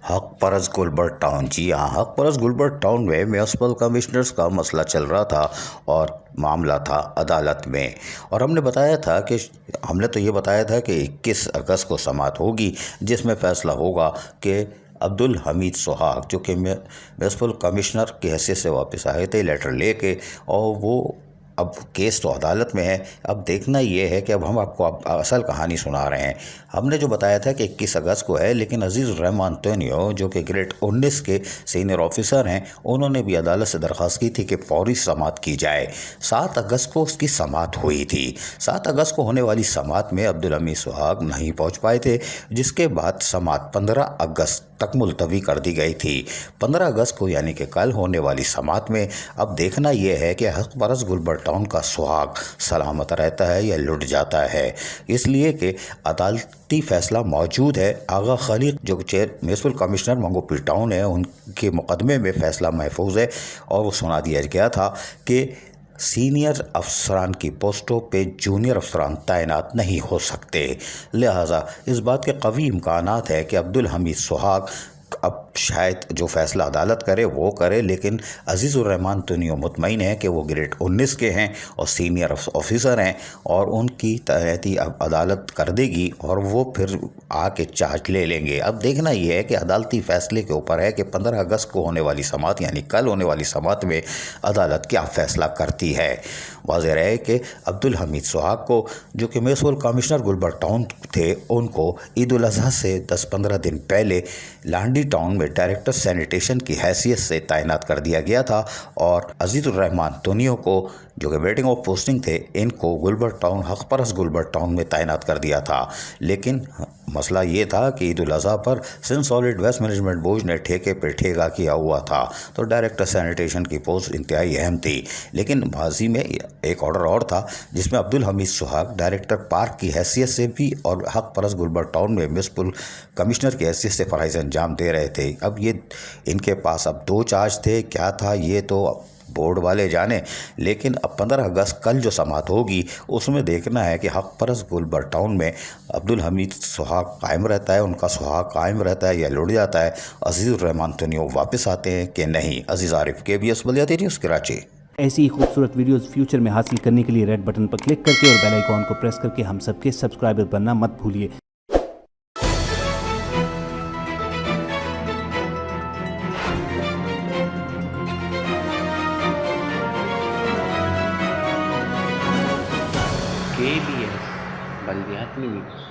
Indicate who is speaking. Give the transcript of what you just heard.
Speaker 1: हक परस गुलबर्ग टाउन। जी हाँ, हक परस गुलबर्ग टाउन में म्यूनसिपल कमिश्नर्स का मसला चल रहा था और मामला था अदालत में। और हमने तो ये बताया था कि 21 अगस्त को समाअत होगी, जिसमें फ़ैसला होगा कि अब्दुल हमीद सुहाग जो कि म्यूनसिपल कमिश्नर की हैसियत से वापस आए थे लेटर लेके, और वो अब केस तो अदालत में है। अब देखना ये है कि अब हम आपको असल कहानी सुना रहे हैं। हमने जो बताया था कि 21 अगस्त को है, लेकिन अजीज़ुर्रहमान अंतोनियो जो कि ग्रेड 19 के सीनियर ऑफिसर हैं, उन्होंने भी अदालत से दरख्वास्त की थी कि फौरी समाअत की जाए। 7 अगस्त को उसकी समाअत हुई थी। 7 अगस्त को होने वाली समाअत में अब्दुल हमीद सुहाग नहीं पहुंच पाए थे, जिसके बाद समाअत 15 अगस्त तक मुलतवी कर दी गई थी। 15 अगस्त को यानी कि कल होने वाली समाअत में अब देखना यह है कि हक परस गुलबर्ग टाउन का सुहाग सलामत रहता है या लुट जाता है, इसलिए कि अदालती फ़ैसला मौजूद है। आगा खलीक जो chair municipal commissioner Manghopir town है, उनके मुकदमे में फ़ैसला महफूज है और वो सुना दिया गया था कि सीनियर अफसरान की पोस्टों पे जूनियर अफसरान तैनात नहीं हो सकते। लिहाजा इस बात के कवी इम्कानात है कि अब्दुल हमीद सुहाग अब शायद जो फ़ैसला अदालत करे वो करे, लेकिन अजीज़ुर्रहमान अंतोनियो मुतमईन है कि वो ग्रेड 19 के हैं और सीनियर ऑफिसर हैं और उनकी तैनाती अब अदालत कर देगी और वो फिर आके चार्ज ले लेंगे। अब देखना ये है कि अदालती फ़ैसले के ऊपर है कि 15 अगस्त को होने वाली समाअत यानी कल होने वाली समाअत में अदालत क्या फ़ैसला करती है। वाज़ेह रहे कि अब्दुल हमीद सुहाग को, जो कि म्यूनसिपल कमिश्नर गुलबर्ग टाउन थे, उनको ईद उल अज़हा से 10-15 दिन पहले लांडी टाउन में डायरेक्टर सैनिटेशन की हैसियत से तैनात कर दिया गया था और अजीज़ुर्रहमान अंतोनियो को, जो कि वेटिंग ऑफ पोस्टिंग थे, इनको गुलबर्ग टाउन हक परस गुलबर्ग टाउन में तैनात कर दिया था। लेकिन मसला ये था कि ईद उल अज़हा पर Sindh solid waste management board ने ठेके पे ठेका किया हुआ था, तो डायरेक्टर सैनिटेशन की पोस्ट इंतहाई अहम थी। लेकिन माजी में एक ऑर्डर और था जिसमें अब्दुल हमीद सुहाग डायरेक्टर पार्क की हैसियत से भी और हक परस गुलबर्ग टाउन में म्यूनसिपल कमिश्नर की हैसियत से फ़राइज़ अंजाम दे रहे थे। अब ये इनके पास अब 2 चार्ज थे, क्या था ये तो बोर्ड वाले जाने। लेकिन अब 15 अगस्त कल जो समाअत होगी उसमें देखना है कि हक परस गुलबर्ग टाउन में अब्दुल हमीद सुहाग कायम रहता है, उनका सुहाग कायम रहता है या लुट जाता है, अजीज़ुर्रहमान अंतोनियो वापस आते हैं कि नहीं। अजीज़ आरिफ, KBS बलियाती न्यूज़, कराची।
Speaker 2: ऐसी ही खूबसूरत वीडियोस फ्यूचर में हासिल करने के लिए रेड बटन पर क्लिक करके और बेल आइकॉन को प्रेस करके हम सबके सब्सक्राइबर बनना मत भूलिए।
Speaker 3: KBS बलियाती न्यूज़।